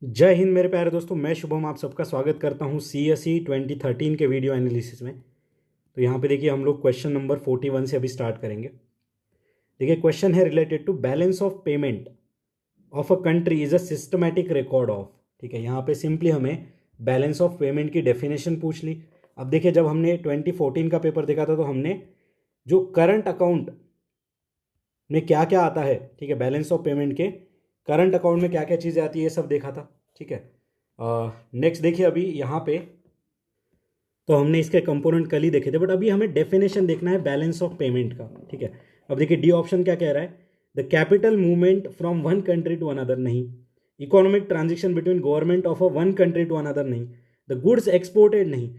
जय हिंद मेरे प्यारे दोस्तों, मैं शुभम आप सबका स्वागत करता हूं CSE 2013 के वीडियो एनालिसिस में। तो यहाँ पे देखिए हम लोग क्वेश्चन नंबर 41 से अभी स्टार्ट करेंगे। देखिए क्वेश्चन है related to balance of payment of a country is a systematic record of. ठीक है, यहाँ पे सिंपली हमें बैलेंस ऑफ पेमेंट की डेफिनेशन पूछ ली। अब देखिए जब हमने 2014 का पेपर देखा था तो हमने जो करंट अकाउंट में क्या क्या आता है, ठीक है, बैलेंस ऑफ पेमेंट के करंट अकाउंट में क्या क्या चीज़ें आती है ये सब देखा था। ठीक है, नेक्स्ट देखिए अभी यहाँ पे तो हमने इसके कंपोनेंट कल ही देखे थे, बट अभी हमें डेफिनेशन देखना है बैलेंस ऑफ पेमेंट का। ठीक है, अब देखिए डी ऑप्शन क्या कह रहा है, the capital movement from one country to another, नहीं। Economic transaction between government of a one country to another, नहीं। द गुड्स एक्सपोर्टेड, नहीं।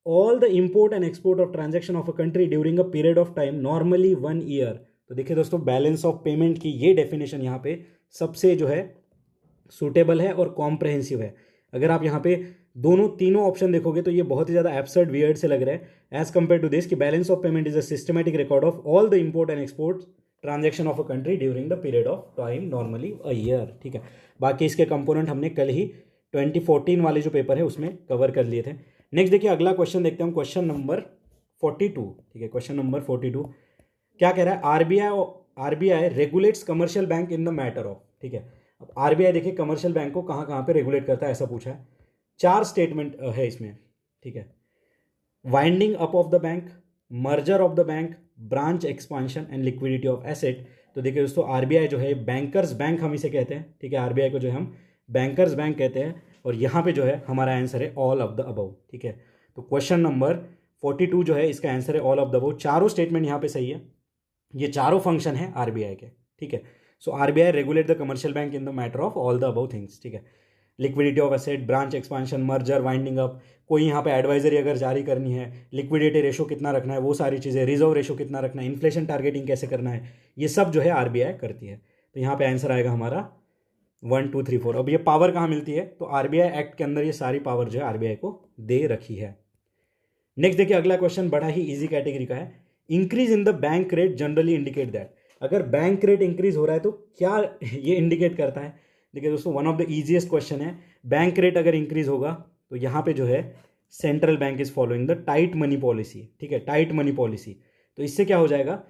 All the import and export of transaction of a country during a period of time normally 1 year. तो देखिए दोस्तों balance of payment की ये definition यहाँ पे सबसे जो है सूटेबल है और कॉम्प्रहेंसिव है। अगर आप यहाँ पे दोनों तीनों ऑप्शन देखोगे तो ये बहुत ही ज़्यादा एब्सर्ड वियर्ड से लग रहा है एज कंपेयर टू दिस कि balance of payment is a systematic record of all the import and export transaction of a country during the period of time normally a year. ठीक है, बाकी इसके component हमने कल ही 2014 वाले जो पेपर है उसमें कवर कर लिए थे। नेक्स्ट देखिए अगला क्वेश्चन देखते हैं हम, क्वेश्चन नंबर 42। ठीक है, क्वेश्चन नंबर 42 क्या कह रहा है, RBI regulates commercial bank in the matter of. ठीक है, अब आरबीआई देखिए कमर्शियल बैंक को कहाँ कहाँ पे रेगुलेट करता है ऐसा पूछा है। 4 स्टेटमेंट है इसमें। ठीक है, winding up of the bank, merger of the bank, branch expansion and liquidity of asset. तो देखिए दोस्तों आरबीआई जो है बैंकर्स बैंक हम इसे कहते हैं। ठीक है, आरबीआई को जो है हम बैंकर्स बैंक कहते हैं और यहाँ पे जो है हमारा आंसर है ऑल ऑफ द अबव। ठीक है, तो क्वेश्चन नंबर 42 जो है इसका आंसर है ऑल ऑफ द अबव। चारों स्टेटमेंट यहाँ पे सही है, ये चारों फंक्शन है आरबीआई के। ठीक है, so RBI regulate the commercial bank in the matter of all the above things. ठीक है, liquidity of asset, branch expansion, merger, winding up, कोई यहाँ पे एडवाइजरी अगर जारी करनी है, लिक्विडिटी रेशो कितना रखना है, वो सारी चीज़ें, रिजर्व रेशो कितना रखना है, इन्फ्लेशन टारगेटिंग कैसे करना है, ये सब जो है आरबीआई करती है। तो यहाँ पे आंसर आएगा हमारा 1 2 3 4। अब ये पावर कहाँ मिलती है, तो आरबीआई एक्ट के अंदर ये सारी पावर जो है आरबीआई को दे रखी है। नेक्स्ट देखिए अगला क्वेश्चन बड़ा ही इजी कैटेगरी का है, increase in the bank rate generally indicate that. अगर बैंक रेट इंक्रीज हो रहा है तो क्या ये इंडिकेट करता है। देखिए दोस्तों one of the easiest question है, बैंक रेट अगर इंक्रीज होगा तो यहाँ पे जो है central bank is following the tight money policy. ठीक है, टाइट मनी पॉलिसी, तो इससे क्या हो जाएगा,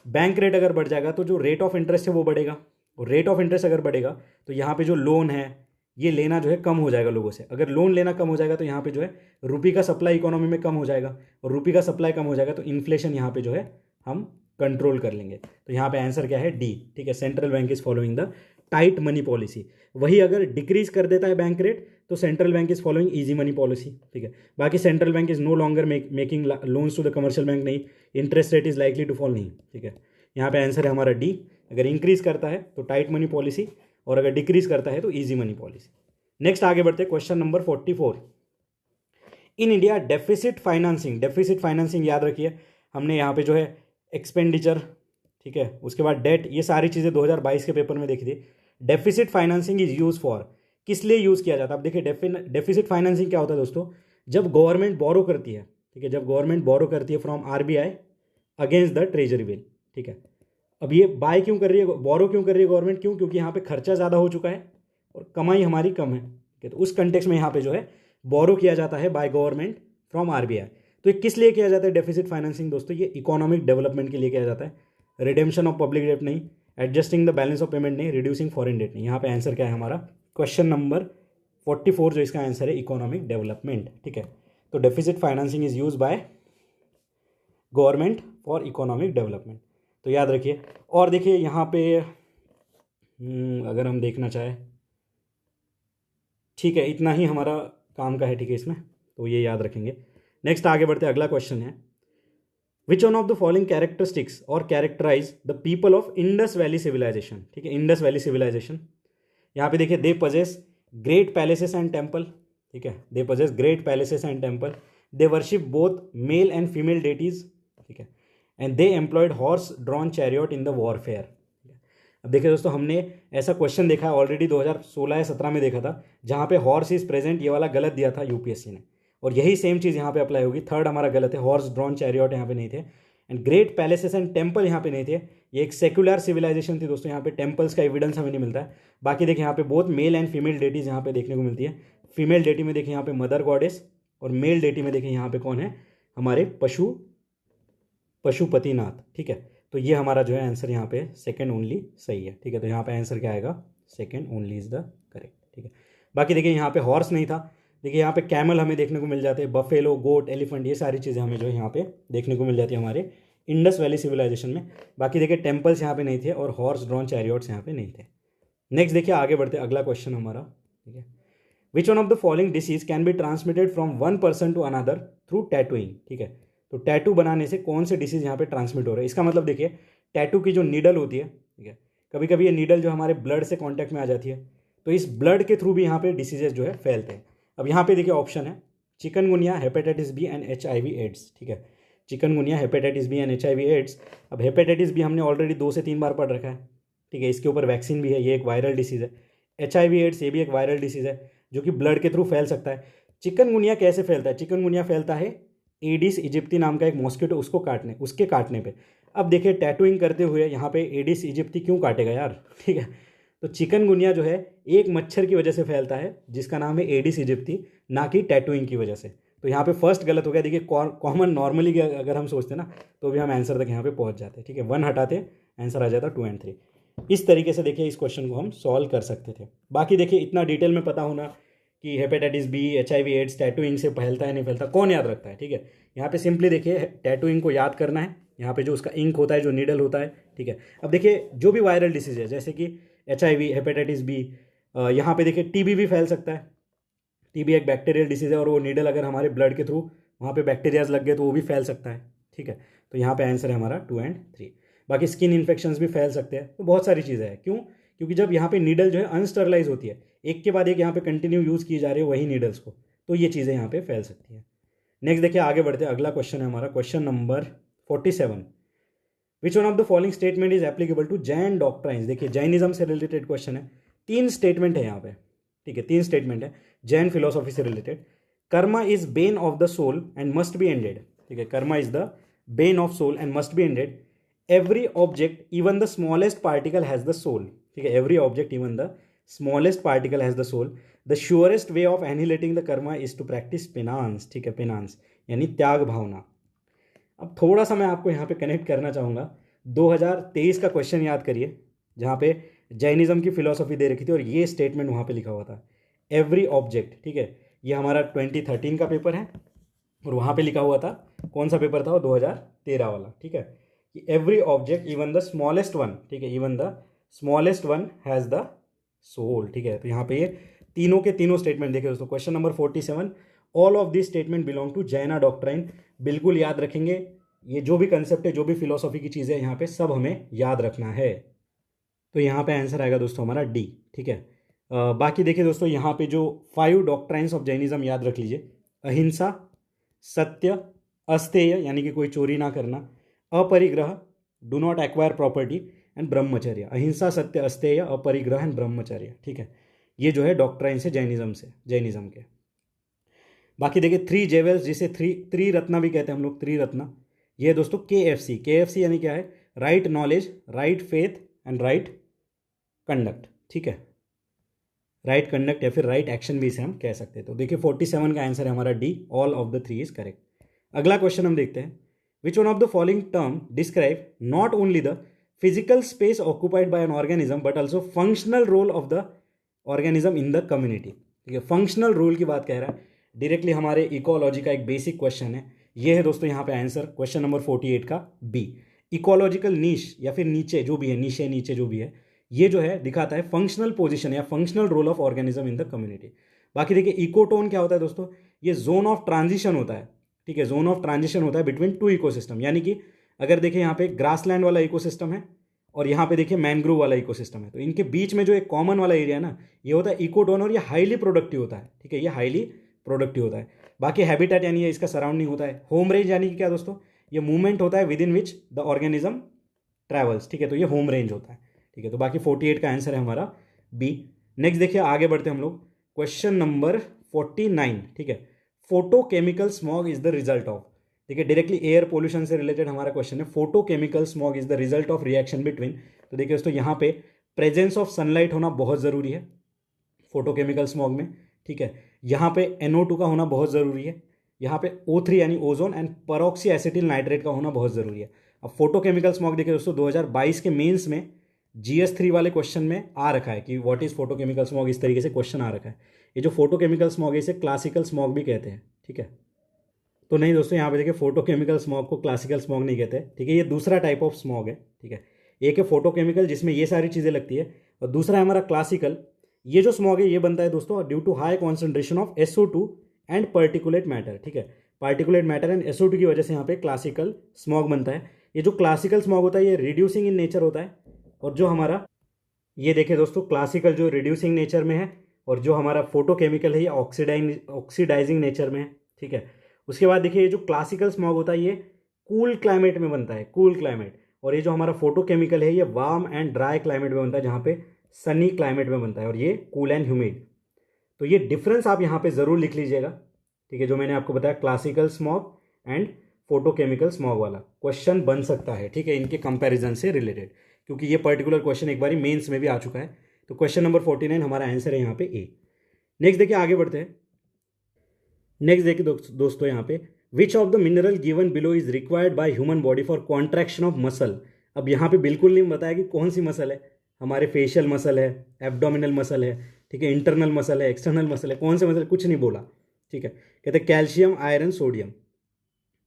बैंक रेट अगर बढ़ जाएगा तो जो रेट ऑफ इंटरेस्ट है वो बढ़ेगा, और रेट ऑफ इंटरेस्ट अगर बढ़ेगा तो यहाँ पे जो लोन है ये लेना जो है कम हो जाएगा लोगों से। अगर लोन लेना कम हो जाएगा तो यहाँ पे जो है रुपये का सप्लाई इकोनॉमी में कम हो जाएगा, और रुपये का सप्लाई कम हो जाएगा तो इन्फ्लेशन यहाँ पे जो है हम कंट्रोल कर लेंगे। तो यहाँ पे आंसर क्या है, डी। ठीक है, central bank is following the tight money policy. वही अगर डिक्रीज कर देता है बैंक रेट तो central bank is following easy money policy. ठीक है, बाकी central bank is no longer making loans to the commercial bank, नहीं। Interest rate is likely to fall, नहीं। ठीक है, यहाँ पे आंसर है हमारा डी। अगर इंक्रीज करता है तो टाइट मनी पॉलिसी, और अगर डिक्रीज करता है तो इजी मनी पॉलिसी। नेक्स्ट आगे बढ़ते हैं, question number 44। In India deficit financing, deficit financing याद रखिए हमने यहाँ पे जो है एक्सपेंडिचर, ठीक है, उसके बाद डेट, ये सारी चीज़ें 2022 के पेपर में देखी थी। Deficit financing is use for, किस लिए यूज़ किया जाता है। अब देखिए डेफिसिट फाइनेंसिंग क्या होता है दोस्तों, जब गवर्नमेंट बोरो करती है। ठीक है, जब गवर्नमेंट बोरो करती है from RBI against the treasury bill. ठीक है, अब ये बाय क्यों कर रही है, बोरो क्यों कर रही है गवर्नमेंट, क्यों, क्योंकि यहाँ पे खर्चा ज़्यादा हो चुका है और कमाई हमारी कम है। ठीक है, तो उस कंटेक्स्ट में यहाँ पे जो है बोरो किया जाता है बाय गवर्नमेंट फ्रॉम आरबीआई। तो ये किस लिए किया जाता है डेफिसिट फाइनेंसिंग दोस्तों, ये इकोनॉमिक डेवलपमेंट के लिए किया जाता है। रिडेम्पशन ऑफ पब्लिक डेट नहीं, adjusting the balance of payment नहीं, रिड्यूसिंग फॉरेन डेट नहीं। यहाँ पे आंसर क्या है हमारा, क्वेश्चन नंबर 44 जो इसका आंसर है इकोनॉमिक डेवलपमेंट। ठीक है, तो deficit financing is use by government for economic development, तो याद रखिए। और देखिए यहाँ पे अगर हम देखना चाहें, ठीक है, इतना ही हमारा काम का है। ठीक है, इसमें तो ये याद रखेंगे। नेक्स्ट आगे बढ़ते हैं, अगला क्वेश्चन है, which one of the following characteristics और characterize the people of Indus valley civilization. ठीक है, इंडस वैली सिविलाइजेशन, यहाँ पे देखिए they possess great palaces and temple. ठीक है, they possess great palaces and temple, they worship both male and female deities. ठीक है, and they employed horse drawn chariot in the warfare. अब देखिए दोस्तों हमने ऐसा क्वेश्चन देखा है ऑलरेडी 2016 या 17 में देखा था, जहाँ पे हॉर्स इज प्रेजेंट, ये वाला गलत दिया था यूपीएससी ने, और यही सेम चीज़ यहाँ पे अप्लाई होगी। थर्ड हमारा गलत है, हॉर्स ड्रॉन चैरियट यहाँ पे नहीं थे, and great palaces and temple यहाँ पे नहीं थे, ये एक सेक्युलर सिविलाइजेशन थी दोस्तों। यहाँ पे टेम्पल्स का एविडेंस हमें नहीं मिलता है। बाकी देखिए यहाँ पे बहुत मेल एंड फीमेल डेटीज यहाँ पे देखने को मिलती है। फीमेल डेटी में देखिए यहाँ पे मदर गॉडेस, और मेल डेटी में देखिए यहाँ पे कौन है, हमारे पशुपतिनाथ। ठीक है, तो ये हमारा जो है आंसर यहाँ पे सेकंड ओनली सही है। ठीक है, तो यहाँ पे आंसर क्या आएगा, second only is the correct. ठीक है, बाकी देखिए यहाँ पे हॉर्स नहीं था। देखिए यहाँ पे कैमल हमें देखने को मिल जाते हैं, बफेलो, गोट, एलिफेंट, ये सारी चीज़ें हमें जो है यहाँ पे देखने को मिल जाती है हमारे इंडस वैली सिविलाइजेशन में। बाकी देखिए टेम्पल्स यहाँ पे नहीं थे और हॉर्स ड्रॉन चैरियट्स यहाँ पे नहीं थे। नेक्स्ट देखिए आगे बढ़ते, अगला क्वेश्चन हमारा। ठीक है, which one of the following disease can be transmitted from one person to another through tattooing. ठीक है, तो टैटू बनाने से कौन से डिसीज यहाँ पे ट्रांसमिट हो रहे हैं। इसका मतलब देखिए टैटू की जो नीडल होती है, ठीक है, कभी कभी ये नीडल जो हमारे ब्लड से कॉन्टैक्ट में आ जाती है, तो इस ब्लड के थ्रू भी यहाँ पे डिसीजेज जो है फैलते हैं। अब यहाँ पे देखिए ऑप्शन है chikungunya, hepatitis B and HIV AIDS. ठीक है, chikungunya, hepatitis B and HIV AIDS. अब हेपेटाइटिस बी हमने ऑलरेडी 2 से 3 बार पढ़ रखा है। ठीक है, इसके ऊपर वैक्सीन भी है, ये एक वायरल डिसीज़ है। HIV एड्स ये भी एक वायरल डिसीज़ है जो कि ब्लड के थ्रू फैल सकता है। चिकनगुनिया कैसे फैलता है, चिकनगुनिया फैलता है एडिस इजिप्टी नाम का एक मॉस्किटो उसके काटने पे। अब देखिए टैटूइंग करते हुए यहाँ पे एडिस इजिप्टी क्यों काटेगा यार। ठीक है, तो चिकनगुनिया जो है एक मच्छर की वजह से फैलता है जिसका नाम है एडिस इजिप्टी, ना कि टैटूइंग की वजह से। तो यहाँ पे फर्स्ट गलत हो गया। देखिए कॉमन नॉर्मली अगर हम सोचते ना तो भी हम आंसर तक यहाँ पे पहुँच जाते। ठीक है, 1 हटाते आंसर आ जाता 2 और 3। इस तरीके से देखिए इस क्वेश्चन को हम सॉल्व कर सकते थे। बाकी देखिए इतना डिटेल में पता होना कि hepatitis B, HIV AIDS tattooing से फैलता है नहीं फैलता, कौन याद रखता है। ठीक है, यहाँ पे सिंपली देखिए टैटूइंग को याद करना है। यहाँ पे जो उसका इंक होता है, जो नीडल होता है। ठीक है, अब देखिए जो भी वायरल डिसीज है जैसे कि HIV, हेपेटाइटिस बी, यहाँ पे देखिए TB भी फैल सकता है। TB एक बैक्टीरियल डिसीज है और वो नीडल अगर हमारे ब्लड के थ्रू वहाँ पे बैक्टीरियाज लग गए तो वो भी फैल सकता है। ठीक है, तो यहाँ पे आंसर है हमारा 2 और 3। बाकी स्किन इन्फेक्शंस भी फैल सकते हैं, तो बहुत सारी चीज़ें हैं। क्यों, क्योंकि जब यहाँ पे नीडल जो है अनस्टरलाइज होती है, एक के बाद एक यहाँ पे कंटिन्यू यूज़ की जा रही है वही नीडल्स को, तो ये चीज़ें यहाँ पे फैल सकती हैं। नेक्स्ट देखिए आगे बढ़ते हैं, अगला क्वेश्चन है हमारा question number 47। Which one of the following statement is applicable to Jain doctrines. देखिए जैनिज्म से रिलेटेड क्वेश्चन है, 3 स्टेटमेंट है यहाँ पे। ठीक है, 3 स्टेटमेंट है जैन फिलोसॉफी से related. Karma is bane of the soul and must be ended. ठीक है, karma is the bane of soul and must be ended. Every object even the smallest particle has the soul. ठीक है, every object even the smallest particle has the soul. The surest way of annihilating the karma is to practise penance. ठीक है, पेनांस यानी त्याग भावना। अब थोड़ा सा मैं आपको यहाँ पे कनेक्ट करना चाहूँगा, 2023 का क्वेश्चन याद करिए जहाँ पे जैनिज्म की फिलोसॉफी दे रखी थी और ये स्टेटमेंट वहाँ पे लिखा हुआ था, एवरी ऑब्जेक्ट। ठीक है, ये हमारा 2013 का पेपर है और वहाँ पे लिखा हुआ था, कौन सा पेपर था वो, 2013 वाला। ठीक है, कि every object even the smallest one, ठीक है, even the smallest one has the soul. ठीक है, तो यहाँ पे ये तीनों के तीनों स्टेटमेंट देखिए दोस्तों। Question number 47, all of this statement belong to Jaina doctrine. बिल्कुल याद रखेंगे, ये जो भी कंसेप्ट है, जो भी फिलोसॉफी की चीज़ें यहाँ पे सब हमें याद रखना है। तो यहाँ पे आंसर आएगा दोस्तों हमारा डी। ठीक है, बाकी देखिए दोस्तों यहाँ पे जो 5 डॉक्ट्राइन्स ऑफ जैनिज्म याद रख लीजिए, अहिंसा, सत्य, अस्तेय यानी कि कोई चोरी ना करना, aparigraha, do not acquire property and brahmacharya. Ahimsa, सत्य, अस्तेय, अपरिग्रह एंड ब्रह्मचर्य। ठीक है, ये जो है डॉक्ट्राइन से जैनिज्म के। बाकी देखिए 3 जेवल्स, जिसे त्रिरत्ना भी कहते हैं हम लोग, त्रिरत्ना, ये है दोस्तों KFC यानी क्या है, right knowledge, right faith and right conduct. ठीक है, राइट कंडक्ट या फिर राइट एक्शन भी इसे हम कह सकते हैं। तो देखिए 47 का आंसर है हमारा D, all of the 3 is correct. अगला क्वेश्चन हम देखते हैं, which one of the following term describe not only the physical space occupied by an organism but also functional role of the organism in the community. ठीक है, functional role की बात कह रहा है, डायरेक्टली हमारे इकोलॉजी का एक बेसिक क्वेश्चन है। ये है दोस्तों यहाँ पे आंसर क्वेश्चन नंबर 48 का बी। इकोलॉजिकल नीश या फिर नीचे जो भी है, नीचे जो भी है, ये जो है दिखाता है फंक्शनल पोजीशन या functional role of organism in the community. बाकी देखिए इकोटोन क्या होता है दोस्तों, ये जोन ऑफ ट्रांजिशन होता है। ठीक है, जोन ऑफ ट्रांजिशन होता है बिटवीन 2 इकोसिस्टम, यानी कि अगर देखिए यहाँ पे ग्रासलैंड वाला इकोसिस्टम है और यहाँ पे देखिए मैंग्रोव वाला इकोसिस्टम है, तो इनके बीच में जो एक कॉमन वाला एरिया है ना, ये होता है इकोटोन और ये हाईली प्रोडक्टिव होता है। ठीक है, ये हाईली प्रोडक्टिव होता है। बाकी हैबिटेट यानी ये इसका सराउंडिंग होता है। होम रेंज यानी कि क्या दोस्तों, ये मूवमेंट होता है with in which the organism travels. ठीक है, तो ये होम रेंज होता है। ठीक है, तो बाकी 48 का आंसर है हमारा बी। नेक्स्ट देखिए आगे बढ़ते हम लोग, क्वेश्चन नंबर 49। ठीक है, photochemical smog is the result of. देखिए डायरेक्टली एयर पोल्यूशन से रिलेटेड हमारा क्वेश्चन है, photochemical smog is the result of reaction between. तो देखिए दोस्तों यहाँ पे प्रेजेंस ऑफ सनलाइट होना बहुत ज़रूरी है फोटोकेमिकल स्मॉग में, ठीक है। यहाँ पे NO2 का होना बहुत ज़रूरी है, यहाँ पे O3 यानी ओजोन एंड परऑक्सी एसिटिल नाइट्रेट का होना बहुत ज़रूरी है। अब फोटोकेमिकल स्मॉग देखिए दोस्तों 2022 के मेंस में GS3 वाले क्वेश्चन में आ रखा है कि व्हाट इज़ फोटोकेमिकल स्मॉग, इस तरीके से क्वेश्चन आ रखा है। ये जो फोटोकेमिकल स्मॉग है इसे क्लासिकल स्मॉग भी कहते हैं, ठीक है। तो नहीं दोस्तों, यहाँ पे देखिए फोटोकेमिकल स्मॉग को क्लासिकल स्मॉग नहीं कहते, ठीक है। ये दूसरा टाइप ऑफ स्मॉग है, ठीक है। एक है फोटोकेमिकल जिसमें ये सारी चीज़ें लगती है, और दूसरा है हमारा क्लासिकल। ये जो स्मॉग है ये बनता है दोस्तों due to high concentration of SO2 and particulate matter, ठीक है। पार्टिकुलेट मैटर एंड SO2 की वजह से यहाँ पे क्लासिकल स्मॉग बनता है। ये जो क्लासिकल स्मॉग होता है ये रिड्यूसिंग इन नेचर होता है, और जो हमारा ये देखिए दोस्तों क्लासिकल जो रिड्यूसिंग नेचर में है, और जो हमारा फोटोकेमिकल है ये ऑक्सीडाइजिंग नेचर में है, ठीक है। उसके बाद देखिए ये जो क्लासिकल स्मॉग होता है ये कूल क्लाइमेट में बनता है, कूल क्लाइमेट, और ये जो हमारा फोटोकेमिकल है ये वार्म एंड ड्राई क्लाइमेट में बनता है, जहाँ पे सनी क्लाइमेट में बनता है, और ये कूल एंड ह्यूमिड। तो ये डिफरेंस आप यहाँ पे ज़रूर लिख लीजिएगा, ठीक है, जो मैंने आपको बताया classical smog and photochemical smog वाला क्वेश्चन बन सकता है, ठीक है, इनके कंपैरिजन से रिलेटेड, क्योंकि ये पर्टिकुलर क्वेश्चन एक बार मेंस में भी आ चुका है। तो क्वेश्चन नंबर 49 हमारा आंसर है यहाँ पे ए। नेक्स्ट देखिए आगे बढ़ते हैं। नेक्स्ट देखिए दोस्तों यहाँ पे which of the mineral given below is required by human body for contraction of muscle. अब यहाँ पे बिल्कुल नहीं बताया कि कौन सी मसल है, हमारे फेशियल मसल है, एब्डोमिनल मसल है, ठीक है, इंटरनल मसल है, एक्सटर्नल मसल है, कौन से मसल, कुछ नहीं बोला, ठीक है। कहते हैं कैल्शियम, आयरन, सोडियम।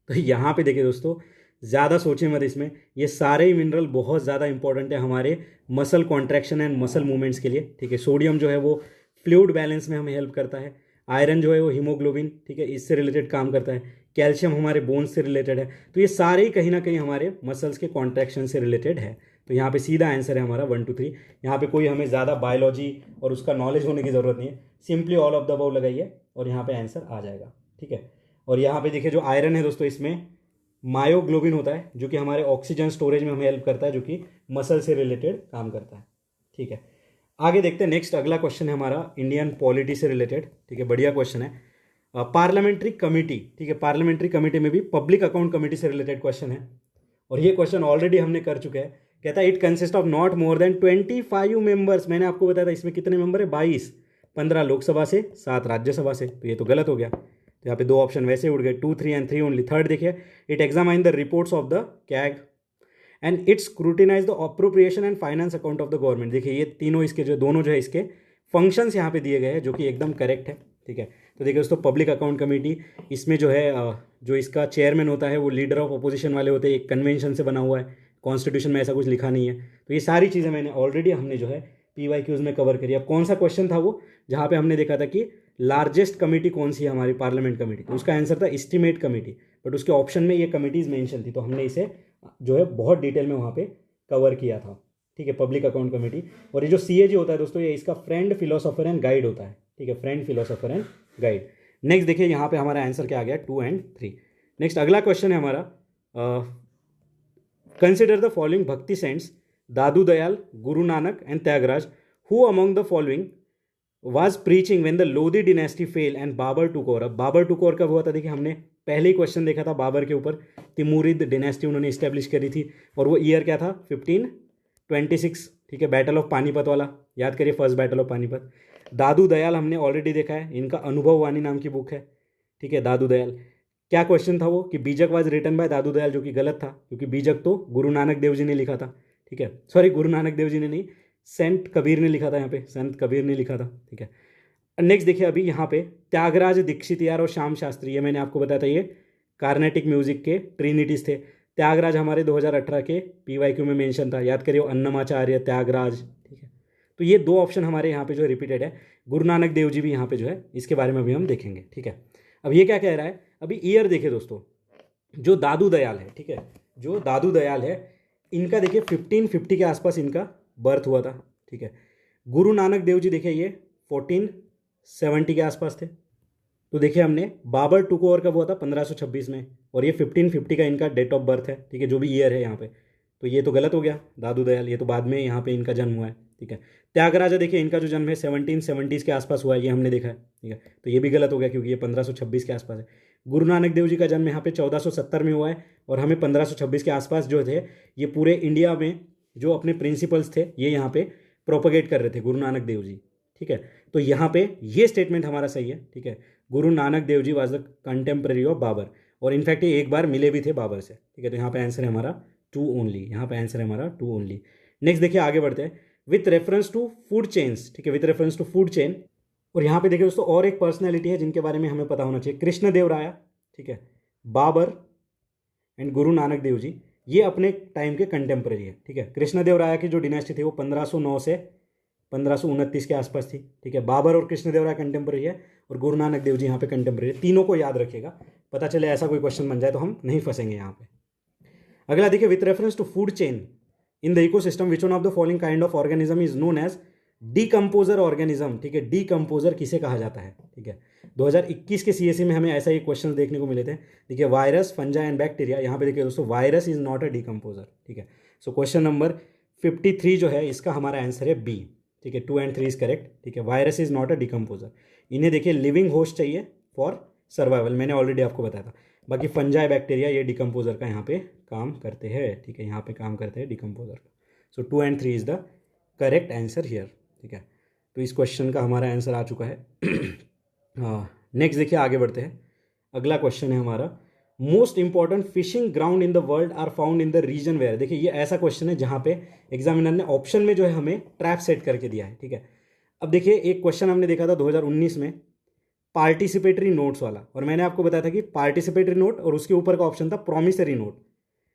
तो यहाँ पे देखिए दोस्तों ज़्यादा सोचे मत इसमें, ये सारे ही मिनरल बहुत ज़्यादा इंपॉर्टेंट है हमारे muscle contraction and muscle movements के लिए, ठीक है। सोडियम जो है वो फ्लूइड बैलेंस में हमें हेल्प करता है, आयरन जो है वो हीमोग्लोबिन, ठीक है, इससे रिलेटेड काम करता है, कैल्शियम हमारे बोन्स से रिलेटेड है। तो ये सारे ही कहीं ना कहीं हमारे मसल्स के कॉन्ट्रैक्शन से रिलेटेड है। तो यहाँ पे सीधा आंसर है हमारा 1 2 3। यहाँ पे कोई हमें ज़्यादा बायोलॉजी और उसका नॉलेज होने की ज़रूरत नहीं है, simply all of the above लगाइए और यहाँ पे आंसर आ जाएगा, ठीक है। और यहाँ पे देखिए जो आयरन है दोस्तों इसमें मायोग्लोबिन होता है, जो कि हमारे ऑक्सीजन स्टोरेज में हमें हेल्प करता है, जो कि मसल से रिलेटेड काम करता है, ठीक है। आगे देखते हैं नेक्स्ट अगला क्वेश्चन है हमारा इंडियन पॉलिटी से रिलेटेड, ठीक है, बढ़िया क्वेश्चन है। पार्लियामेंट्री कमेटी, ठीक है, पार्लियामेंट्री कमेटी में भी पब्लिक अकाउंट कमेटी से रिलेटेड क्वेश्चन है, और ये क्वेश्चन ऑलरेडी हमने कर चुके हैं। कहता है it consist of not more than 25 members. मैंने आपको बताया था इसमें कितने मेंबर है, 22, 15 लोकसभा से, 7 राज्यसभा से। तो ये तो गलत हो गया, तो यहाँ पे 2 ऑप्शन वैसे उड़ गए, 2 3 एंड 3 ओनली। थर्ड देखिए it examine the reports of the CAG and it's scrutinise the appropriation and finance account of the government. देखिए ये तीनों इसके जो दोनों जो है इसके फंक्शंस यहाँ पे दिए गए हैं, जो कि एकदम करेक्ट है, ठीक है। तो देखिए दोस्तों पब्लिक अकाउंट कमेटी, इसमें जो है जो इसका चेयरमैन होता है वो लीडर ऑफ अपोजिशन वाले होते हैं, एक कन्वेंशन से बना हुआ है, कॉन्स्टिट्यूशन में ऐसा कुछ लिखा नहीं है। तो ये सारी चीज़ें मैंने ऑलरेडी हमने जो है PYQs में कवर करी। अब कौन सा क्वेश्चन था वो, जहाँ पे हमने देखा था कि लार्जेस्ट कमेटी कौन सी है हमारी पार्लियामेंट कमेटी, तो उसका आंसर था एस्टिमेट कमेटी, बट उसके ऑप्शन में ये कमेटीज मेंशन थी, तो हमने इसे जो है बहुत डिटेल में वहाँ पे कवर किया था, ठीक है, पब्लिक अकाउंट कमेटी। और ये जो CAG होता है दोस्तों ये इसका फ्रेंड फिलोसोफर एंड गाइड होता है, ठीक है, friend philosopher and guide. Next देखिए यहाँ पे हमारा आंसर क्या आ गया, 2 and 3। नेक्स्ट अगला क्वेश्चन है हमारा consider the following bhakti saints Dadu Dayal, Guru Nanak and Tyagaraja, who among the following was preaching when the Lodi dynasty fell and Babur took over. अब बाबर टुक ओवर कब हुआ था, देखिए हमने पहले ही क्वेश्चन देखा था बाबर के ऊपर, तिमूरिद डिनेस्टी उन्होंने इस्टेब्लिश करी थी, और वो ईयर क्या था 1526, ठीक है, बैटल ऑफ पानीपत वाला, याद करिए फर्स्ट बैटल ऑफ पानीपत। दादू दयाल हमने ऑलरेडी देखा है, इनका अनुभव वाणी नाम की बुक है, ठीक है, दादू दयाल। क्या क्वेश्चन था वो कि बीजक वाज रिटन बाय दादू दयाल, जो कि गलत था, क्योंकि बीजक तो गुरु नानक देव जी ने लिखा था, ठीक है, सॉरी गुरु नानक देव जी ने नहीं, संत कबीर ने लिखा था, यहाँ पे संत कबीर ने लिखा था, ठीक है। नेक्स्ट देखिए अभी यहाँ पे त्यागराज दीक्षित यार और श्याम शास्त्री, ये मैंने आपको बताया था ये कार्नेटिक म्यूजिक के ट्रिनिटीज थे। त्यागराज हमारे 2018 के PYQ में मेंशन था, याद करिए अन्नमाचार्य त्यागराज, ठीक है। तो ये 2 ऑप्शन हमारे यहाँ पे जो रिपीटेड है, गुरु नानक देव जी भी यहाँ पे जो है, इसके बारे में भी हम देखेंगे, ठीक है। अब ये क्या कह रहा है, अभी ईयर देखिए दोस्तों, जो दादू दयाल है, ठीक है, जो दादू दयाल है इनका देखिए 1550 के आसपास इनका बर्थ हुआ था, ठीक है। गुरु नानक देव जी देखिए ये 1470 के आसपास थे। तो देखिए हमने बाबर टुक ओवर कब हुआ था 1526 में, और ये 1550 का इनका डेट ऑफ बर्थ है, ठीक है, जो भी ईयर है यहाँ पे। तो ये तो गलत हो गया दादू दयाल, ये तो बाद में यहाँ पे इनका जन्म हुआ है, ठीक है। त्यागराजा देखिए इनका जो जन्म है 1770s के आसपास हुआ है, ये हमने देखा है, ठीक है, तो ये भी गलत हो गया क्योंकि ये 1526 के आसपास है। गुरु नानक देव जी का जन्म यहाँ पे 1470 में हुआ है और हमें 1526 के आसपास जो थे ये पूरे इंडिया में जो अपने प्रिंसिपल्स थे ये यहाँ पे प्रोपोगेट कर रहे थे गुरु नानक देव जी। ठीक है, तो यहाँ पे ये स्टेटमेंट हमारा सही है। ठीक है, Guru Nanak Dev ji was the contemporary of Babur, और इनफैक्ट ये एक बार मिले भी थे बाबर से। ठीक है, तो यहाँ पे आंसर है हमारा 2 ओनली, यहाँ पे आंसर है हमारा 2 ओनली। नेक्स्ट देखिए आगे बढ़ते हैं, with reference to food chains. ठीक है, with reference to food chain, और यहाँ पे देखिए दोस्तों और एक पर्सनैलिटी है जिनके बारे में हमें पता होना चाहिए, कृष्ण देव राया। ठीक है, बाबर एंड गुरु नानक देव जी ये अपने टाइम के कंटेम्प्रेरी है। ठीक है, कृष्ण देव राया की जो डिनेस्टी थी वो 1509 से 1529 के आसपास थी। ठीक है, बाबर और कृष्ण देव राय कंटेम्प्रेरी है और गुरु नानक देव जी यहाँ पे कंटेम्प्रेरी है। तीनों को याद रखिएगा, पता चले ऐसा कोई क्वेश्चन बन जाए तो हम नहीं फंसेंगे यहाँ पे। अगला देखिए, with reference to food chain in the ecosystem which one of the following kind of organism is known as decomposer organism. ठीक है, डीकम्पोजर किसे कहा जाता है? ठीक है, 2021 के सीएसई में हमें ऐसा ही क्वेश्चन देखने को मिले थे। देखिए, वायरस, फंजा एंड बैक्टीरिया। यहाँ पे देखिए दोस्तों, virus is not a decomposer. ठीक है, सो क्वेश्चन नंबर 53 जो है इसका हमारा आंसर है बी। ठीक है, 2 and 3 इज करेक्ट। ठीक है, virus is not a decomposer. इन्हें देखिए लिविंग होस्ट चाहिए फॉर सर्वाइवल, मैंने ऑलरेडी आपको बताया था। बाकी फंजा बैक्टीरिया ये डीकम्पोजर का यहाँ पे काम करते हैं। ठीक है, यहाँ पे काम करते हैं डीकम्पोजर का। सो 2 and 3 is the correct answer here. ठीक है, तो इस क्वेश्चन का हमारा आंसर आ चुका है। नेक्स्ट देखिए आगे बढ़ते हैं। अगला क्वेश्चन है हमारा, most important fishing ground in the world are found in the region where. देखिए ये ऐसा क्वेश्चन है जहाँ पे एग्जामिनर ने ऑप्शन में जो है हमें ट्रैप सेट करके दिया है। ठीक है, अब देखिए एक क्वेश्चन हमने देखा था 2019 में पार्टिसिपेटरी नोट्स वाला, और मैंने आपको बताया था कि पार्टिसिपेटरी नोट और उसके ऊपर का ऑप्शन था प्रॉमिसरी नोट।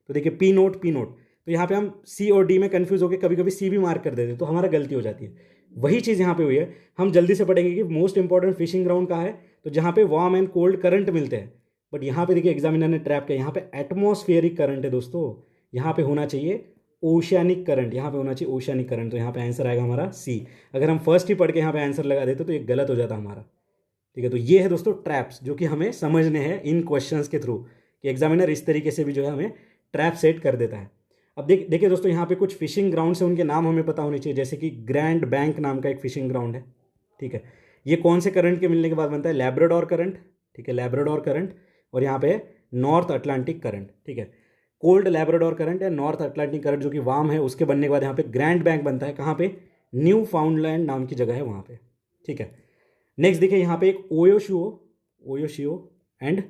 तो देखिए पी नोट, पी नोट, तो यहाँ पे हम सी और डी में कंफ्यूज होकर कभी कभी सी भी मार्क कर देते, तो हमारा गलती हो जाती है। वही चीज़ यहाँ पे हुई है। हम जल्दी से पढ़ेंगे कि मोस्ट इंपॉर्टेंट फिशिंग ग्राउंड कहाँ है, तो जहाँ पे वार्म एंड कोल्ड करंट मिलते हैं। बट यहाँ पे देखिए एग्जामिनर ने ट्रैप किया, यहाँ पे एटमॉस्फेरिक करंट है दोस्तों, यहाँ पे होना चाहिए ओशियानिक करंट, यहाँ पे होना चाहिए ओशियानिक करंट। तो यहाँ पे आंसर आएगा हमारा सी। अगर हम फर्स्ट ही पढ़ के यहाँ पे आंसर लगा देते तो ये गलत हो जाता हमारा। ठीक है, तो ये है दोस्तों ट्रैप्स जो कि हमें समझने हैं इन क्वेश्चंस के थ्रू, कि एग्जामिनर इस तरीके से भी जो है हमें ट्रैप सेट कर देता है। अब देखिए दोस्तों, यहाँ पे कुछ फिशिंग ग्राउंड से उनके नाम हमें पता होने चाहिए, जैसे कि ग्रैंड बैंक नाम का एक फिशिंग ग्राउंड है। ठीक है, ये कौन से करंट के मिलने के बाद बनता है? Labrador current. ठीक है, लैब्राडोर करंट, और यहाँ पे नॉर्थ अटलांटिक करंट। ठीक है, कोल्ड लैब्राडोर करंट या नॉर्थ अटलांटिक करंट जो कि वार्म है, उसके बनने के बाद यहाँ पे ग्रैंड बैंक बनता है। कहाँ पे? न्यू फाउंडलैंड नाम की जगह है वहाँ पे। ठीक है, नेक्स्ट देखिए यहाँ पे एक ओयोशियो एंड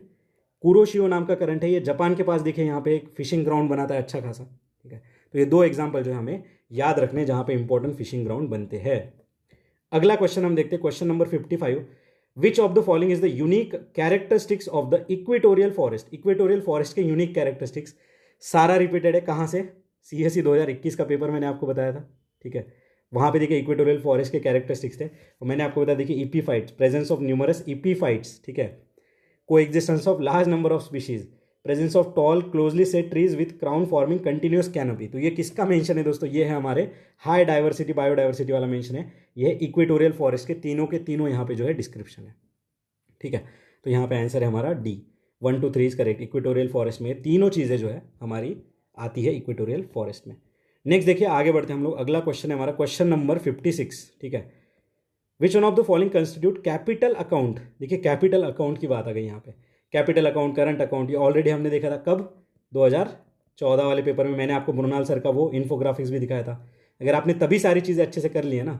कुरोशियो नाम का करंट है, ये जापान के पास देखिए यहाँ पे एक फिशिंग ग्राउंड बनाता है अच्छा खासा। ठीक है, तो ये 2 एग्जाम्पल जो है हमें याद रखने जहाँ पे इंपॉर्टेंट फिशिंग ग्राउंड बनते हैं। अगला क्वेश्चन हम देखते हैं, question number 55, which of the following is the unique characteristics of the equatorial forest. Equatorial forest के यूनिक कैरेक्टरिस्टिक्स सारा रिपीटेड है। कहाँ से? सीएसई 2021 का पेपर मैंने आपको बताया था। ठीक है, वहाँ पे देखिए इक्वेटोरियल फॉरेस्ट के कैरेक्टरिस्टिक्स थे, और मैंने आपको बताया देखिए ईपीफाइट्स, प्रेजेंस ऑफ न्यूमरस ईपीफाइट्स। ठीक है, को existence of large number of species, presence of tall closely set trees with crown forming continuous canopy. तो ये किसका मेंशन है दोस्तों? ये है हमारे हाई डाइवर्सिटी बायोडाइवर्सिटी वाला मेंशन है। ये इक्वेटोरियल फॉरेस्ट के तीनों यहाँ पे जो है डिस्क्रिप्शन है। ठीक है, तो यहाँ पे आंसर है हमारा D, 1 2 3 is correct. Equatorial forest में तीनों चीज़ें जो है हमारी आती है इक्वेटोरियल फॉरेस्ट में। नेक्स्ट देखिए आगे बढ़ते हैं हम लोग। अगला क्वेश्चन है हमारा क्वेश्चन नंबर 56। ठीक है, which one of the following constitute capital account. देखिए कैपिटल अकाउंट की बात आ गई यहाँ पे। कैपिटल अकाउंट, करंट अकाउंट, ये ऑलरेडी हमने देखा था कब? 2014 वाले पेपर में मैंने आपको मृणाल सर का वो इन्फोग्राफिक्स भी दिखाया था। अगर आपने तभी सारी चीज़ें अच्छे से कर ली है ना,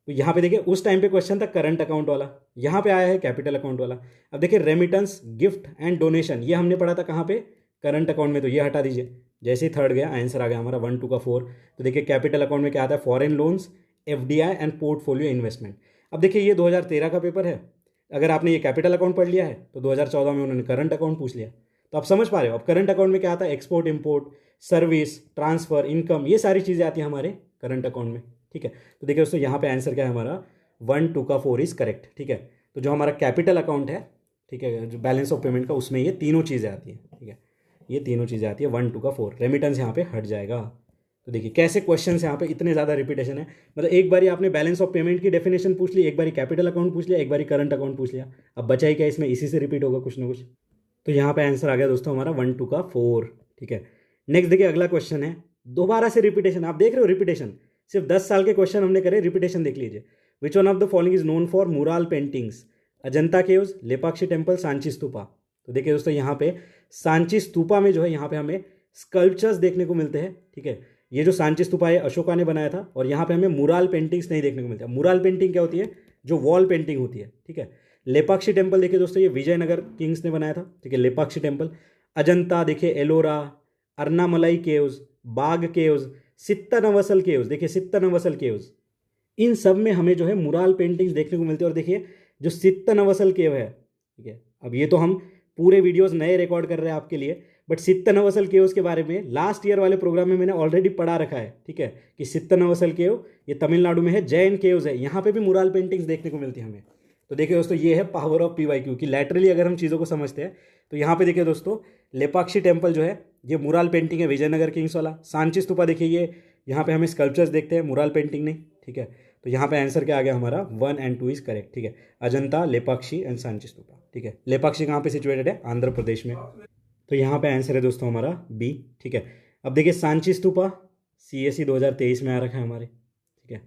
तो यहाँ पे देखिए उस टाइम पे क्वेश्चन था करंट अकाउंट वाला, यहाँ पे आया है कैपिटल अकाउंट वाला। अब देखिए रेमिटेंस, गिफ्ट एंड डोनेशन, ये हमने पढ़ा था कहाँ पे? करंट अकाउंट में। तो ये हटा दीजिए, जैसे ही थर्ड गया आंसर आ गया हमारा 1 2 का 4। तो देखिए कैपिटल अकाउंट में क्या आता है? Foreign loans, FDI and portfolio investment. अब देखिए ये 2013 का पेपर है, अगर आपने ये कैपिटल अकाउंट पढ़ लिया है तो 2014 में उन्होंने करंट अकाउंट पूछ लिया। तो आप समझ पा रहे हो अब करंट अकाउंट में क्या आता है? Export, import, service, transfer, income, ये सारी चीज़ें आती हैं हमारे करंट अकाउंट में। ठीक है, तो देखिए दोस्तों यहाँ पे आंसर क्या है हमारा? 1 2 का 4 इज करेक्ट। ठीक है, तो जो हमारा कैपिटल अकाउंट है, ठीक है, जो बैलेंस ऑफ पेमेंट का, उसमें ये तीनों चीज़ें आती हैं। ठीक है, ये तीनों चीज़ें आती है। 1 2 का 4, रेमिटेंस यहाँ पे हट जाएगा। तो देखिए कैसे क्वेश्चन यहाँ पे इतने ज़्यादा रिपीटेशन है, मतलब एक बारी आपने बैलेंस ऑफ पेमेंट की डेफिनेशन पूछ ली, एक बारी कैपिटल अकाउंट पूछ लिया, एक बारी करंट अकाउंट पूछ लिया, अब बचा ही क्या इसमें? इसी से रिपीट होगा कुछ ना कुछ। तो यहाँ पे आंसर आ गया दोस्तों हमारा 1 2 का 4। ठीक है, नेक्स्ट देखिए अगला क्वेश्चन है, दोबारा से रिपीटेशन। आप देख रहे हो रिपीटेशन, सिर्फ 10 साल के क्वेश्चन हमने करे, रिपीटेशन देख लीजिए। विच one of the following is known for mural paintings? Ajanta caves, Lepakshi temple, Sanchi stupa. तो देखिए दोस्तों यहाँ पे सांची स्तूपा में जो है यहाँ पे हमें स्कल्पचर्स देखने को मिलते हैं, ठीक है। ये जो सांची स्तूपा है अशोका ने बनाया था, और यहाँ पे हमें मुराल पेंटिंग्स नहीं देखने को मिलता। मुराल पेंटिंग क्या होती है? जो वॉल पेंटिंग होती है, ठीक है। लेपाक्षी टेम्पल देखिए दोस्तों, ये विजयनगर किंग्स ने बनाया था, ठीक है, लेपाक्षी टेम्पल। अजंता देखिए, एलोरा, अर्नामलाई केव्स, बाग केव्स, सित्तनवसल केव्स, देखिए सित्तनवसल केव्स, इन सब में हमें जो है मुराल पेंटिंग्स देखने को मिलती है। और देखिए जो सित्तनवसल केव है, ठीक है, अब ये तो हम पूरे वीडियोस नए रिकॉर्ड कर रहे हैं आपके लिए, बट सित्तनवसल केव्स के बारे में लास्ट ईयर वाले प्रोग्राम में मैंने ऑलरेडी पढ़ा रखा है, ठीक है, कि सित्तनवसल केव ये तमिलनाडु में है, जैन केव्स है, यहाँ पे भी मुराल पेंटिंग्स देखने को मिलती है हमें। तो देखिए दोस्तों ये है पावर ऑफ PYQ कि लैटरली अगर हम चीज़ों को समझते हैं तो यहाँ पे देखिए दोस्तों लेपाक्षी टेम्पल जो है ये मुराल पेंटिंग है, विजयनगर किंग्स वाला। सांची स्तूपा देखिए, ये यहाँ पे हमें स्कल्पचर्स देखते हैं, मुराल पेंटिंग नहीं, ठीक है। तो यहाँ पे आंसर क्या आ गया हमारा? 1 and 2 इज करेक्ट, ठीक है। अजंता, लेपाक्षी एंड सांची स्तूपा, ठीक है। लेपाक्षी कहाँ पे सिचुएटेड है? आंध्र प्रदेश में। तो यहाँ पे आंसर है दोस्तों हमारा B, ठीक है। अब देखिए सांची स्तूपा CSE 2023 में आ रखा है हमारे, ठीक है।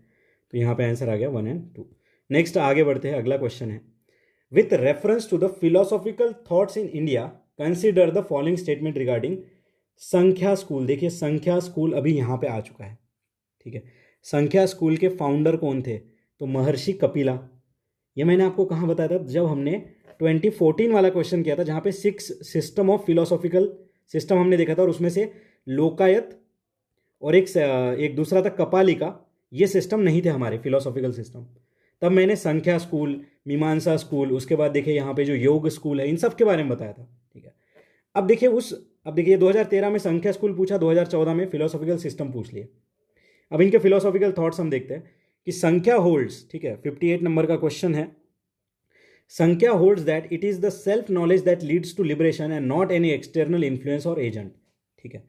तो यहाँ पे आंसर आ गया 1 and 2। नेक्स्ट आगे बढ़ते हैं, अगला क्वेश्चन है, with reference to the philosophical thoughts in India consider the following statement regarding Sankhya school. देखिए संख्या स्कूल अभी यहाँ पे आ चुका है, ठीक है। संख्या स्कूल के फाउंडर कौन थे? तो महर्षि कपिला। ये मैंने आपको कहाँ बताया था? जब हमने 2014 वाला क्वेश्चन किया था, जहाँ पे 6 सिस्टम ऑफ फिलोसॉफिकल सिस्टम हमने देखा था, और उसमें से लोकायत और एक दूसरा था कपाली का, ये सिस्टम नहीं थे हमारे फिलोसॉफिकल सिस्टम। तब मैंने संख्या स्कूल, मीमांसा स्कूल, उसके बाद देखिए यहाँ पे जो योग स्कूल है, इन सब के बारे में बताया था, ठीक है। अब देखिए 2013 में संख्या स्कूल पूछा, 2014 में फिलोसॉफिकल सिस्टम पूछ लिए। अब इनके फिलोसॉफिकल थॉट्स हम देखते हैं कि संख्या होल्ड्स, ठीक है, 58 नंबर का क्वेश्चन है। Sankhya holds that it is the self knowledge that leads to liberation and not any external influence or agent, ठीक है।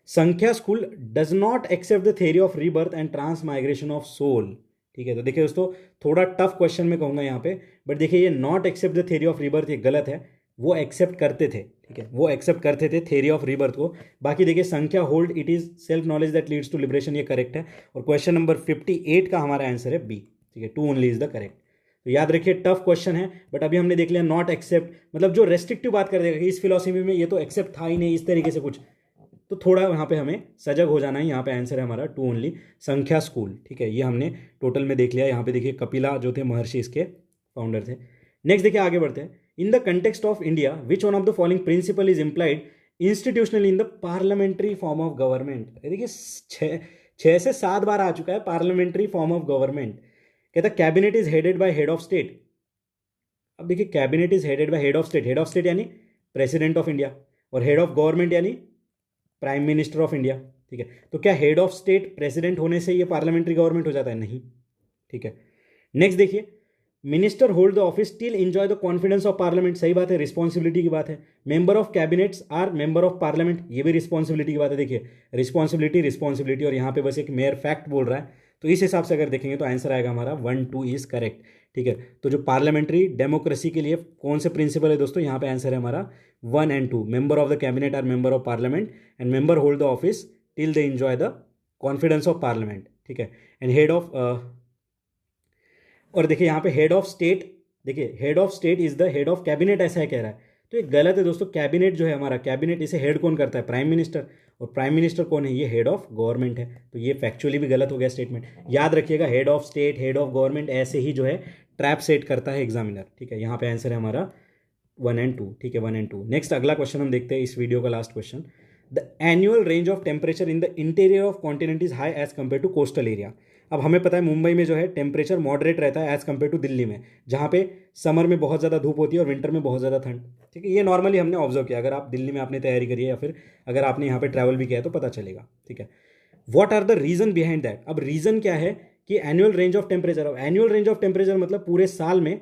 Sankhya school does not accept the theory of rebirth and transmigration of soul, ठीक है। तो देखिए दोस्तों थोड़ा tough question में कहूंगा यहाँ पे, बट देखिए ये not accept the theory of rebirth ये गलत है, वो एक्सेप्ट करते थे, ठीक है, वो एक्सेप्ट करते थे थ्योरी ऑफ रीबर्थ को। बाकी देखिए Sankhya hold it is self knowledge that leads to liberation, ये करेक्ट है। और क्वेश्चन नंबर 58 का हमारा आंसर है B, ठीक है, 2 ओनली इज द करेक्ट। तो याद रखिए टफ क्वेश्चन है, बट अभी हमने देख लिया नॉट एक्सेप्ट, मतलब जो रेस्ट्रिक्टिव बात कर देगा कि इस फिलोसफी में ये तो एक्सेप्ट था ही नहीं, इस तरीके से कुछ, तो थोड़ा यहाँ पे हमें सजग हो जाना है। यहाँ पे आंसर है हमारा 2 ओनली, संख्या स्कूल, ठीक है। ये हमने टोटल में देख लिया। यहाँ पे देखिए कपिला जो थे महर्षि इसके फाउंडर थे। नेक्स्ट देखिए आगे बढ़ते हैं, in the context of India which one of the following principle is implied institutionally in the parliamentary form of government. देखिए 6 से 7 बार आ चुका है पार्लियामेंट्री फॉर्म ऑफ गवर्नमेंट। कहता है cabinet is headed by head of state. अब देखिए cabinet is headed by head of state यानी president of India, और हेड ऑफ गवर्नमेंट यानी प्राइम मिनिस्टर ऑफ इंडिया, ठीक है। तो क्या हेड ऑफ स्टेट प्रेसिडेंट होने से ये पार्लियामेंट्री गवर्नमेंट हो जाता है? नहीं, ठीक है। नेक्स्ट देखिए, minister hold the office till enjoy the confidence of parliament, सही बात है, रिस्पॉन्सिबिलिटी की बात है। Member of cabinets are member of parliament, ये भी रिस्पॉन्सिबिलिटी की बात है। देखिए रिस्पॉन्सिबिलिटी, और यहाँ पे बस एक मेयर फैक्ट बोल रहा है, तो इस हिसाब से अगर देखेंगे तो आंसर आएगा हमारा 1 2 इज करेक्ट, ठीक है। तो जो पार्लियामेंट्री डेमोक्रेसी के लिए कौन से प्रिंसिपल है दोस्तों? यहाँ पे आंसर है हमारा 1 and 2, member of the cabinet are member of parliament and member hold the office till they enjoy the confidence of parliament, ठीक है। एंड हेड ऑफ और देखिए यहाँ पे हेड ऑफ स्टेट, देखिए head of state is the head of cabinet, ऐसा है कह रहा है, तो ये गलत है दोस्तों। कैबिनेट जो है हमारा, कैबिनेट इसे हेड कौन करता है? प्राइम मिनिस्टर, और प्राइम मिनिस्टर कौन है? ये हेड ऑफ गवर्नमेंट है। तो ये फैक्चुअली भी गलत हो गया स्टेटमेंट। याद रखिएगा head of state, head of government, ऐसे ही जो है ट्रैप सेट करता है एग्जामिनर, ठीक है। यहाँ पे आंसर है हमारा 1 and 2, ठीक है, 1 and 2। नेक्स्ट अगला क्वेश्चन हम देखते हैं, इस वीडियो का last question, the annual range of temperature in the interior of continent is high as compare to coastal area. अब हमें पता है मुंबई में जो है टेम्परेचर मॉडरेट रहता है एज कम्पेयर टू दिल्ली में, जहाँ पे समर में बहुत ज़्यादा धूप होती है और विंटर में बहुत ज़्यादा ठंड, ठीक है। ये नॉर्मली हमने ऑब्जर्व किया, अगर आप दिल्ली में आपने तैयारी करी है या फिर अगर आपने यहाँ पे ट्रैवल भी किया है तो पता चलेगा, ठीक है। What are the reason behind that? अब रीजन क्या है कि एनुअल रेंज ऑफ टेम्परेचर, अब एनुअल रेंज ऑफ टेम्परेचर मतलब पूरे साल में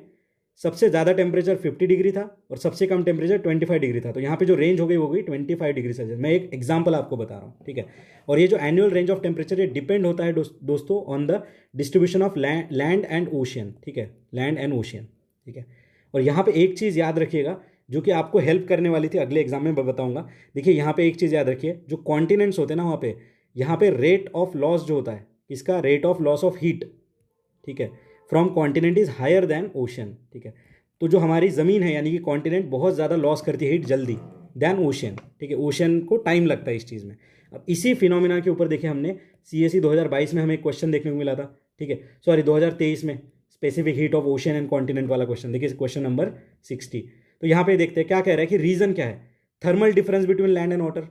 सबसे ज़्यादा टेम्परेचर 50 डिग्री था और सबसे कम टेम्परेचर 25 डिग्री था। तो यहाँ पे जो रेंज हो गई वो गई 25 डिग्री सेल्सियस। मैं एक एग्जांपल आपको बता रहा हूँ, ठीक है। और ये जो एनुअल रेंज ऑफ टेम्परेचर ये डिपेंड होता है दोस्तों on the distribution of land and ocean, ठीक है, लैंड एंड ओशियन, ठीक है। और यहाँ पे एक चीज़ याद रखिएगा जो कि आपको हेल्प करने वाली थी, अगले एग्जाम में बताऊँगा। देखिए यहाँ पे एक चीज़ याद रखिए, जो कॉन्टिनेंट्स होते हैं ना, वहाँ पे यहाँ पे रेट ऑफ लॉस जो होता है, इसका rate of loss of heat, ठीक है, from continent is higher than ocean, ठीक है। तो जो हमारी ज़मीन है यानी कि कॉन्टिनेंट बहुत ज़्यादा लॉस करती है हीट जल्दी देन ओशन, ठीक है, ओशन को टाइम लगता है इस चीज़ में। अब इसी फिनोमिना के ऊपर देखिए हमने CSE 2022 में हमें एक क्वेश्चन देखने को मिला था, ठीक है, सॉरी 2023 में specific heat of ocean and continent वाला क्वेश्चन, देखिए क्वेश्चन नंबर 60। तो यहाँ पे देखते हैं क्या कह रहा है कि रीज़न क्या है, thermal difference between land and water,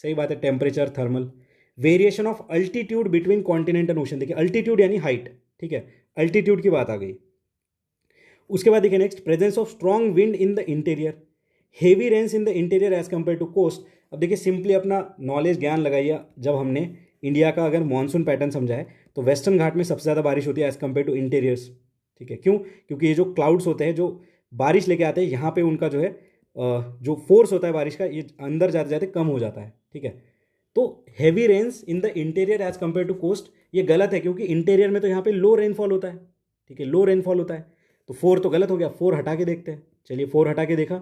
सही बात है, temperature, thermal, variation of altitude between continent and ocean, देखिए अल्टीट्यूड यानी हाइट, ठीक है, अल्टीट्यूड की बात आ गई। उसके बाद देखिए next, presence of strong wind in the interior, heavy rains in the interior as compare to coast. अब देखिए सिंपली अपना नॉलेज ज्ञान लगाइए, जब हमने इंडिया का अगर मानसून पैटर्न समझा है तो वेस्टर्न घाट में सबसे ज़्यादा बारिश होती है एज कंपेयर टू इंटीरियर्स, ठीक है, क्यों, क्योंकि ये जो क्लाउड्स होते हैं जो बारिश लेके आते हैं यहाँ पे उनका जो है जो फोर्स होता है बारिश का ये अंदर जाते जाते कम हो जाता है, ठीक है। तो heavy rains in the interior as compare to coast ये गलत है, क्योंकि इंटीरियर में तो यहाँ पे लो रेनफॉल होता है, ठीक है, लो रेनफॉल होता है। तो 4 तो गलत हो गया, 4 हटा के देखते हैं, चलिए 4 हटा के देखा,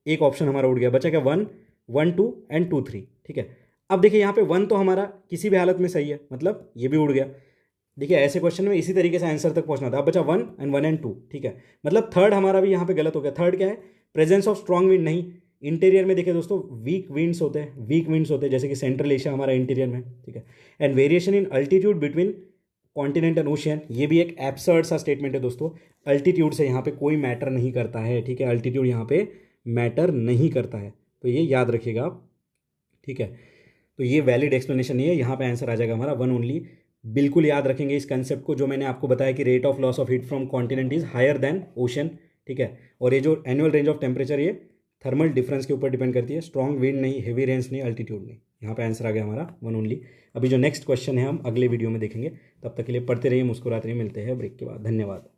एक ऑप्शन हमारा उड़ गया, बचा क्या 1, 1, 2 एंड 2, 3, ठीक है। अब देखिए यहाँ पे 1 तो हमारा किसी भी हालत में सही है, मतलब ये भी उड़ गया। देखिए ऐसे क्वेश्चन में इसी तरीके से आंसर तक पहुंचना था। अब बचा 1 एंड 2, ठीक है, मतलब थर्ड हमारा भी यहाँ पे गलत हो गया। थर्ड क्या है, प्रेजेंस ऑफ स्ट्रॉन्ग विंड नहीं, इंटीरियर में देखिए दोस्तों वीक विंड्स होते हैं, वीक विंड्स होते हैं, जैसे कि सेंट्रल एशिया हमारा इंटीरियर में, ठीक है। And variation in altitude between continent and ocean, ये भी एक एब्सर्ड सा स्टेटमेंट है दोस्तों, अल्टीट्यूड से यहाँ पे कोई मैटर नहीं करता है, ठीक है, अल्टीट्यूड यहाँ पे मैटर नहीं करता है, तो ये याद रखिएगा आप, ठीक है। तो ये वैलिड एक्सप्लेनेशन नहीं है, यहाँ पे आंसर आ जाएगा हमारा 1 ओनली। बिल्कुल याद रखेंगे इस कंसेप्ट को जो मैंने आपको बताया कि rate of loss of heat from continent is higher than ocean, ठीक है। और ये जो एनुअल रेंज ऑफ टेम्परेचर ये थर्मल डिफरेंस के ऊपर डिपेंड करती है, स्ट्रॉन्ग विंड नहीं, हेवी रेंस नहीं, अल्टीट्यूड नहीं। यहाँ पे आंसर आ गया हमारा 1 ओनली। अभी जो नेक्स्ट क्वेश्चन है हम अगले वीडियो में देखेंगे, तब तक के लिए पढ़ते रहिए, मुस्कुराते रहिए, मिलते हैं ब्रेक के बाद, धन्यवाद।